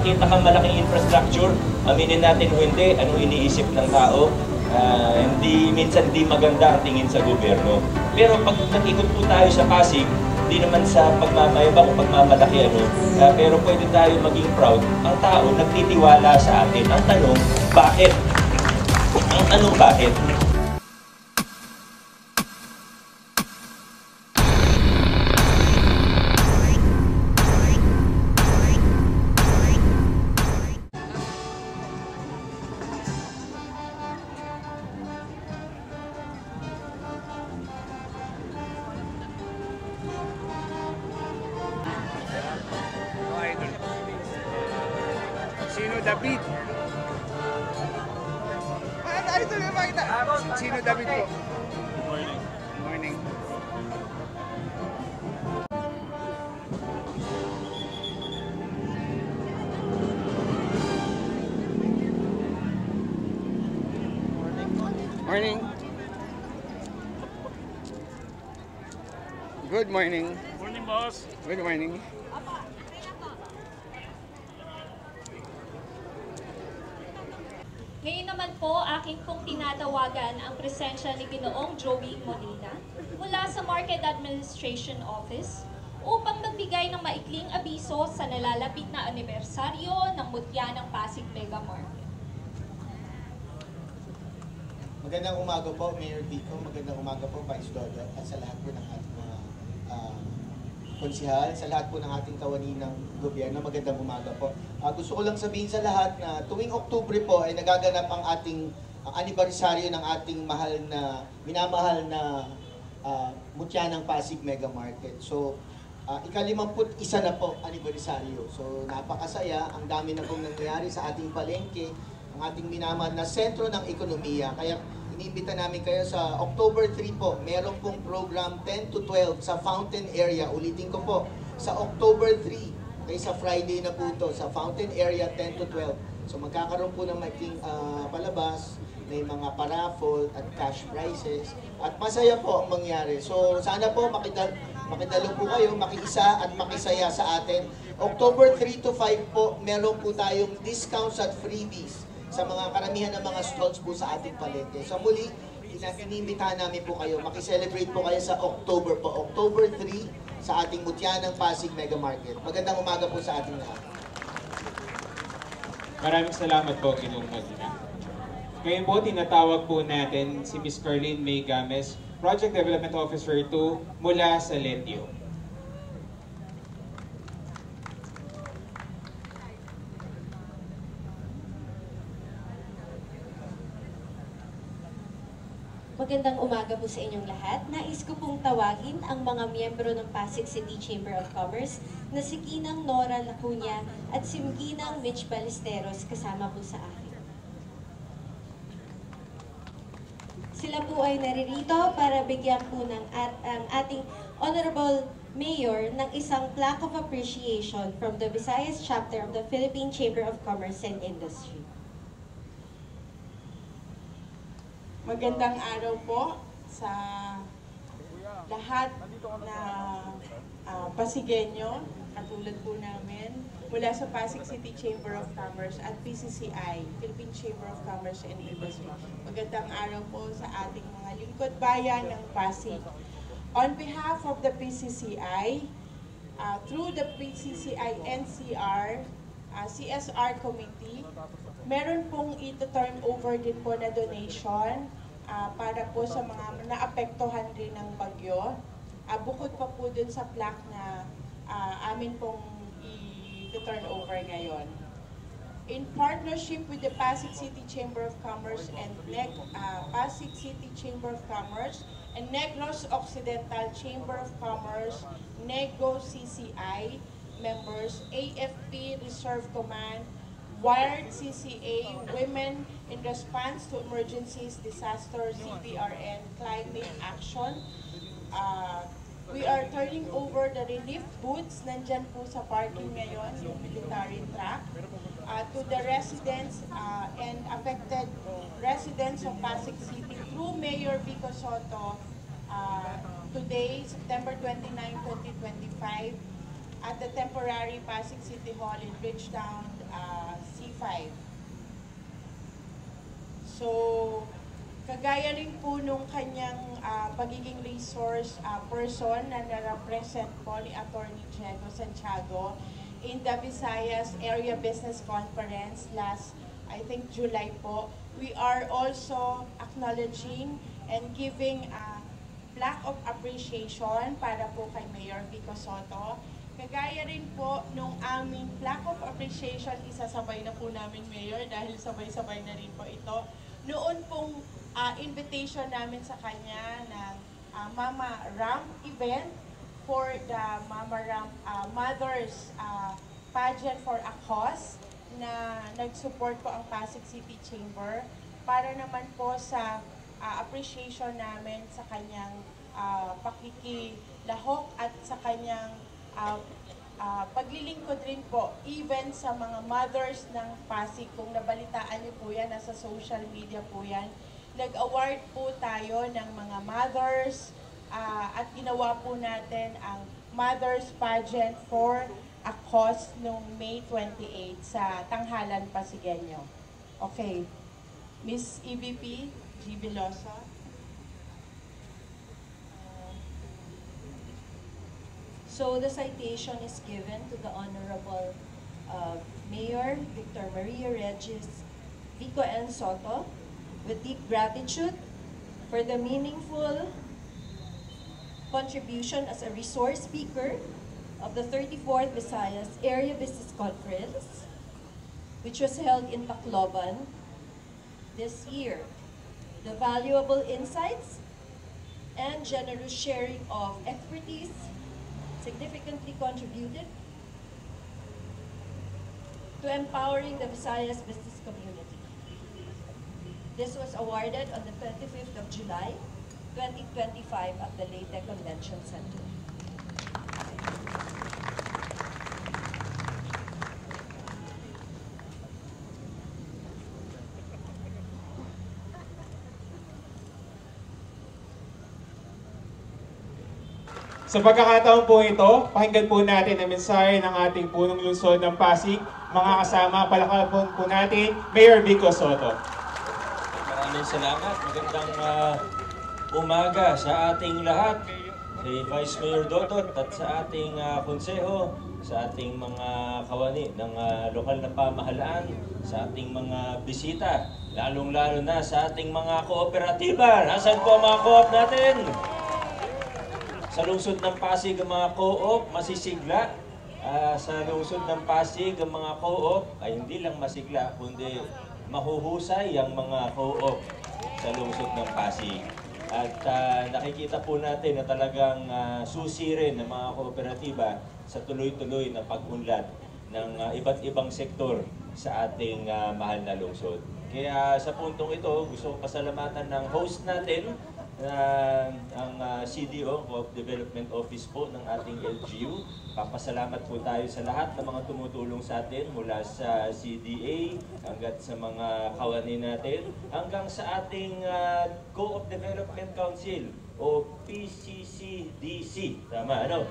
nakita kang malaking infrastructure, aminin natin o hindi, anong iniisip ng tao. Minsan di maganda ang tingin sa gobyerno. Pero pag nag-ikot po tayo sa Pasig, hindi naman sa pagmamayabang o pagmamalaki pero pwede tayo maging proud. Ang tao nagtitiwala sa atin. Ang tanong, bakit? Ang tanong, bakit? Sino David? Ito na makita. Sino David po? Good morning. Good morning. Morning. Good morning. Morning, boss. Good morning. Ngayon naman po, aking pong tinatawagan ang presensya ni Ginoong Joey Molina mula sa Market Administration Office upang magbigay ng maikling abiso sa nalalapit na anibersaryo ng Mutya ng Pasig Mega Market. Magandang umaga po, Mayor Vico. Magandang umaga po, Vice Dodo. At sa lahat po ng ating mga konsihal, sa lahat po ng ating kawani ng gobyerno, magandang umaga po. Gusto ko lang sabihin sa lahat na tuwing Oktubre po ay nagaganap ang ating anibersaryo ng ating minamahal na Mutya ng Pasig Mega Market. So, ika-51 na po anibersaryo. So, napakasaya. Ang dami na pong nangyayari sa ating palengke, ang ating minamahal na sentro ng ekonomiya. Kaya iniimbita namin kayo sa October 3 po, meron pong program 10 to 12 sa Fountain Area. Ulitin ko po, sa October 3, kaya sa Friday na po ito, sa Fountain Area 10 to 12. So magkakaroon po ng making palabas, may mga paraffle at cash prizes. At masaya po ang mangyari. So sana po makidalo po kayo, makiisa at makisaya sa atin. October 3 to 5 po, meron po tayong discounts at freebies sa mga karamihan ng mga stalls po sa ating palengke. So muli, iniimbitahan namin po kayo, makiselebrate po kayo sa October po, October 3 sa ating Mutya ng Pasig Mega Market. Magandang umaga po sa ating lahat. Maraming salamat po, Ginoong Molina. Ngayon po, tinatawag po natin si Ms. Carlene May Games, Project Development Officer 2 mula sa Letio. Magandang umaga po sa inyong lahat. Nais ko pong tawagin ang mga miyembro ng Pasig City Chamber of Commerce na si Ginang Nora Lacuña at si Ginang Mitch Ballesteros kasama po sa akin. Sila po ay naririto para bigyan po ng ang ating Honorable Mayor ng isang plaque of appreciation from the Visayas Chapter of the Philippine Chamber of Commerce and Industry. Magandang araw po sa lahat na Pasigenyo, katulad po namin, mula sa Pasig City Chamber of Commerce at PCCI, Philippine Chamber of Commerce and Industry. Magandang araw po sa ating mga lingkod bayan ng Pasig. On behalf of the PCCI, through the PCCI NCR, CSR Committee, meron pong ito-turn over din po na donation para po sa mga naapektuhan rin ng bagyo. Bukod pa po dun sa plaque na amin pong i-turn over ngayon. In partnership with the Pasig City Chamber of Commerce and Pasig City Chamber of Commerce and Negros Occidental Chamber of Commerce, Nego CCI members, AFP Reserve Command, WIRED CCA, Women in Response to Emergencies, Disaster, CBRN, Climate Action. We are turning over the relief goods, nandyan po sa parking ngayon, yung military truck, to the residents and affected residents of Pasig City through Mayor Vico Soto today, September 29, 2025. at the temporary Pasig City Hall in Bridgetown, C5. So, kagaya rin po nung kanyang pagiging resource person na na-represent po ni Attorney Diego Santiago in the Visayas Area Business Conference last, I think, July po. We are also acknowledging and giving a plaque of appreciation para po kay Mayor Vico Soto. Kagaya rin po nung aming plaque of appreciation, isasabay na po namin, Mayor, dahil sabay-sabay na rin po ito. Noon pong invitation namin sa kanya ng Mama Ramp event for the Mama Ramp Mothers Pageant for a Cause na nag-support po ang Pasig City Chamber para naman po sa appreciation namin sa kanyang pakikilahok at sa kanyang paglilingkod rin po even sa mga mothers ng Pasig. Kung nabalitaan niyo po yan, nasa social media po yan. Nag-award po tayo ng mga mothers at ginawa po natin ang Mothers Pageant for a Cause noong May 28 sa Tanghalan, Pasigueño. Okay. Miss EVP, G. Velosa. So the citation is given to the Honorable Mayor Victor Maria Regis Vico N. Soto with deep gratitude for the meaningful contribution as a resource speaker of the 34th Visayas Area Business Conference, which was held in Tacloban this year. The valuable insights and generous sharing of expertise significantly contributed to empowering the Visayas business community. This was awarded on the 25th of July, 2025 at the Leyte Convention Center. Sa pagkakataon po ito, pakinggan po natin ang mensahe ng ating punong lungsod ng Pasig. Mga kasama, palakpakan po natin, Mayor Vico Soto. Maraming salamat. Magandang umaga sa ating lahat. Kay Vice Mayor Dodot at sa ating konseho, sa ating mga kawani ng lokal na pamahalaan, sa ating mga bisita, lalong-lalo na sa ating mga kooperatiba. Nasaan po ang mga co-op natin? Sa lungsod ng Pasig, ang mga co-op masisigla. Sa lungsod ng Pasig, ang mga co-op ay hindi lang masigla, kundi mahuhusay ang mga co-op sa lungsod ng Pasig. At nakikita po natin na talagang susi rin ng mga kooperatiba sa tuloy-tuloy na pag-unlad ng iba't ibang sektor sa ating mahal na lungsod. Kaya sa puntong ito, gusto ko pasalamatan ng host natin, ang CDO, Co-op Development Office po ng ating LGU. Papasalamat po tayo sa lahat ng mga tumutulong sa atin mula sa CDA hanggang sa mga kawani natin hanggang sa ating Co-op Development Council o PCCDC. Tama, ano?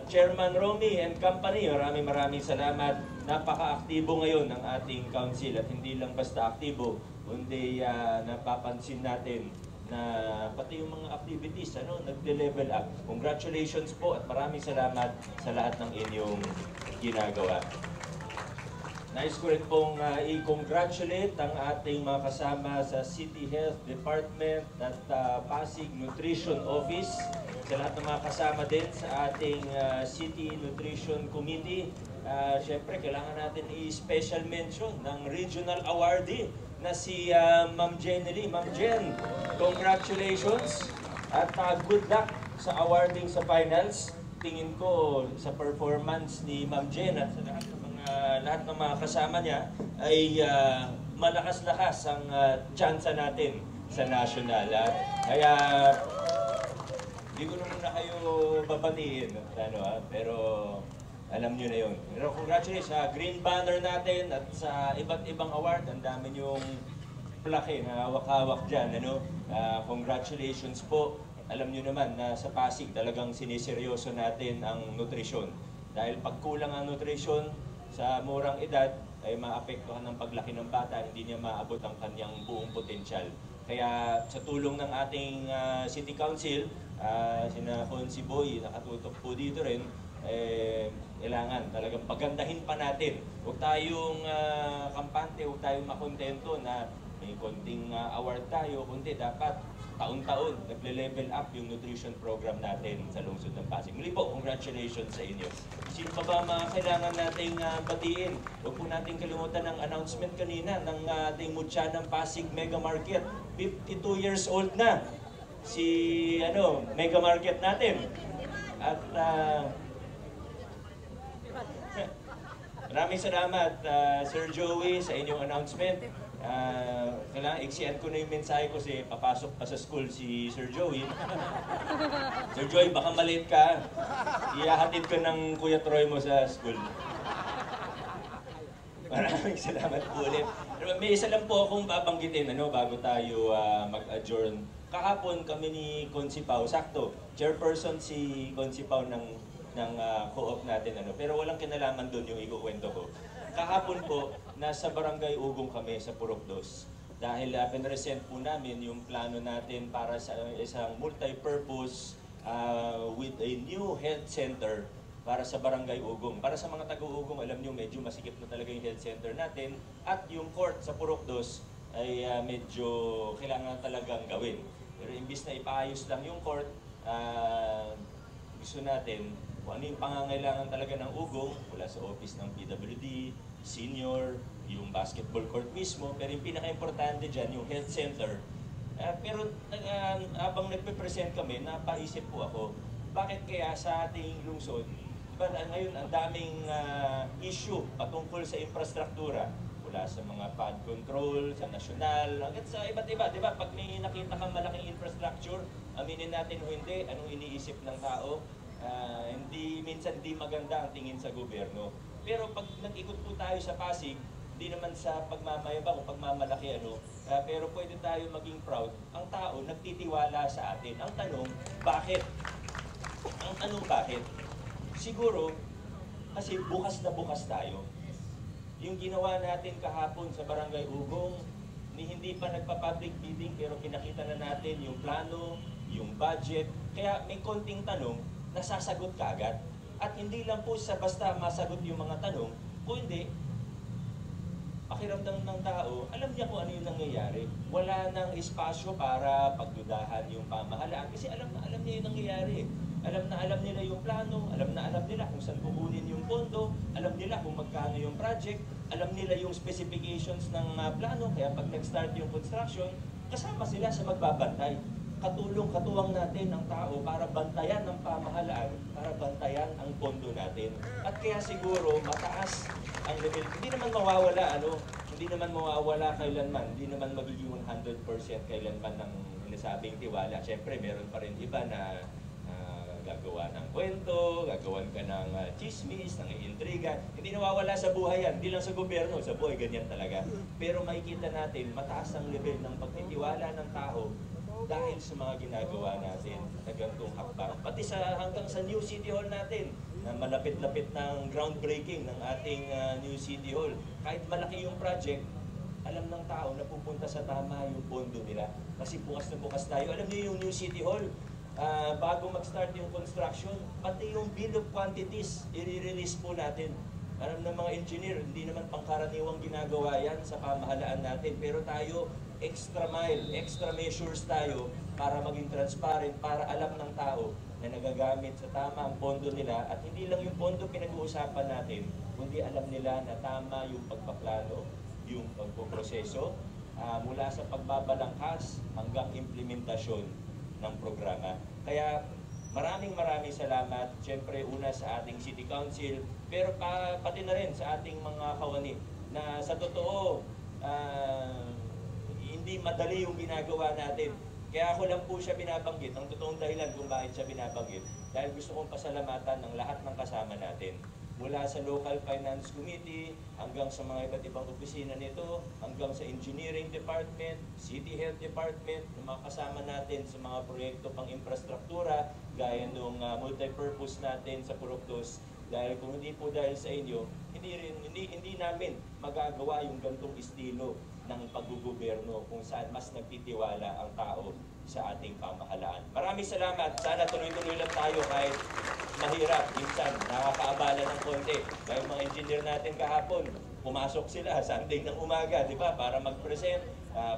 Chairman Romy and Company, maraming salamat. Napaka-aktibo ngayon ng ating council at hindi lang basta aktibo, kundi napapansin natin na pati yung mga activities nagde-level up. Congratulations po at maraming salamat sa lahat ng inyong ginagawa. Nais ko rin pong i-congratulate ang ating mga kasama sa City Health Department at Pasig Nutrition Office, sa lahat ng mga kasama din sa ating City Nutrition Committee. Siyempre, kailangan natin i-special mention ng Regional Awardee na si Ma'am Jenny. Ma'am Jen, congratulations at good luck sa awarding sa finals. Tingin ko sa performance ni Ma'am Jen at sa lahat ng mga kasama niya ay malakas-lakas ang tsansa natin sa national. Kaya hindi ko naman na kayo babatiin, pero alam nyo na yun. Pero congratulations sa green banner natin at sa iba't ibang award. Ang dami yung plaque na hawak-hawak dyan. Congratulations po. Alam nyo naman na sa Pasig talagang siniseryoso natin ang nutrisyon. Dahil pag kulang ang nutrition sa murang edad, ay maapektuhan ng paglaki ng bata, hindi niya maabot ang kanyang buong potensyal. Kaya sa tulong ng ating City Council, sina Fonzie Boy, nakatutok po dito rin, kailangan talagang pagandahin pa natin. Huwag tayong kampante, huwag tayong makontento na may konting award tayo, kundi dapat taon-taon nagle-level up yung nutrition program natin sa lungsod ng Pasig. Muli po, congratulations sa inyo. Sino pa ba mga kailangan nating batiin? Huwag po natin kalimutan ng announcement kanina ng ating Mutya ng Pasig Mega Market. 52 years old na si Mega Market natin. At maraming salamat Sir Joey sa inyong announcement. Kailangan iksian ko na yung mensahe ko kasi papasok pa sa school si Sir Joey. Sir Joey, baka maliit ka. Ihahatid ka ng Kuya Troy mo sa school. Maraming salamat po ulit. May isa lang po akong babanggitin bago tayo mag-adjourn. Kahapon kami ni Consi Pao, sakto, chairperson si Consi Pao ng co-op natin. Pero walang kinalaman doon yung ikukwento ko. Kahapon po, nasa Barangay Ugong kami sa Purok 2 dahil pinresent po namin yung plano natin para sa isang multi-purpose with a new health center para sa Barangay Ugong. Para sa mga taga-Ugong, alam nyo medyo masikip na talaga yung health center natin at yung court sa Purok 2 ay medyo kailangan talagang gawin. Pero imbis na ipaayos lang yung court, gusto natin kung ano yung pangangailangan talaga ng Ugong mula sa office ng PWD, senior, yung basketball court mismo, pero yung pinaka-importante dyan, yung health center. Pero habang nagpe-present kami, napaisip po ako, bakit kaya sa ating lungsod, diba ngayon ang daming issue patungkol sa infrastruktura, mula sa mga flood control, sa nasyonal, hanggang sa iba't iba, di ba? Pag may nakita kang malaking infrastructure, aminin natin o hindi, anong iniisip ng tao, minsan di maganda ang tingin sa gobyerno. Pero pag nag-ikot po tayo sa Pasig, hindi naman sa pagmamayabang o pagmamalaki pero pwede tayo maging proud. Ang tao nagtitiwala sa atin. Ang tanong, bakit? Ang tanong, bakit? Siguro, kasi bukas na bukas tayo. Yung ginawa natin kahapon sa Barangay Ugong, hindi pa nagpa-public bidding pero pinakita na natin yung plano, yung budget. Kaya may konting tanong, nasasagot kaagad. At hindi lang po sa basta masagot yung mga tanong, kung hindi, pakiramdam ng tao, alam niya kung ano yung nangyayari. Wala nang espasyo para pagdudahan yung pamahalaan kasi alam niya yung nangyayari. Alam nila yung plano, alam nila kung saan kukunin yung pondo, alam nila kung magkano yung project, alam nila yung specifications ng plano, kaya pag nag-start yung construction, kasama sila sa magbabantay. Katuwang natin ang tao para bantayan ang pamahalaan, para bantayan ang pondo natin. At kaya siguro mataas ang level. Hindi naman mawawala kailanman, hindi naman magiging 100% kailanman ng sinasabing tiwala. Siyempre, meron pa rin iba na gagawa ng kwento, gagawan ka ng chismis, ng intriga. Hindi nawawala sa buhay yan, hindi lang sa gobyerno, sa buhay ganyan talaga. Pero makikita natin, mataas ang level ng pagtitiwala ng tao dahil sa mga ginagawa natin na ganitong hakbang. Pati hanggang sa New City Hall natin, na malapit-lapit ng groundbreaking ng ating New City Hall. Kahit malaki yung project, alam ng tao na pupunta sa tama yung pondo nila. Kasi bukas na bukas tayo. Alam niyo yung New City Hall, bago mag-start yung construction, pati yung bill of quantities, i-release po natin. Alam ng mga engineer, hindi naman pangkaraniwang ginagawa yan sa pamahalaan natin. Pero tayo, extra mile, extra measures tayo para maging transparent, para alam ng tao na nagagamit sa tama ang pondo nila. At hindi lang yung pondo pinag-uusapan natin, kundi alam nila na tama yung pagpaplano, yung pagpoproseso, mula sa pagbabalangkas hanggang implementasyon ng programa. Kaya maraming salamat, siyempre una sa ating City Council, pero pati na rin sa ating mga kawani na sa totoo, hindi madali yung ginagawa natin. Kaya ako lang po siya binabanggit, ang totoong dahilan kung bakit siya binabanggit, dahil gusto kong pasalamatan ng lahat ng kasama natin. Mula sa Local Finance Committee, hanggang sa mga iba't ibang opisina nito, hanggang sa Engineering Department, City Health Department, ng mga kasama natin sa mga proyekto pang infrastruktura, gaya nung multi-purpose natin sa Purok 2, Dahil kung hindi po dahil sa inyo, hindi namin magagawa yung gantong estilo ng paggugoberno kung saan mas nagtitiwala ang tao sa ating pamahalaan. Maraming salamat. Sana tuloy-tuloy lang tayo kahit mahirap. Minsan, nakakaabala ng konti. Dahil mga engineer natin kahapon, pumasok sila Sunday ng umaga, di ba? Para mag-present,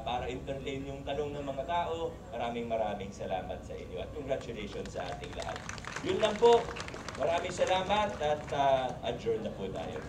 para entertain yung tanong ng mga tao. Maraming salamat sa inyo. At congratulations sa ating lahat. Yun lang po. Maraming salamat at adjourn na po tayo.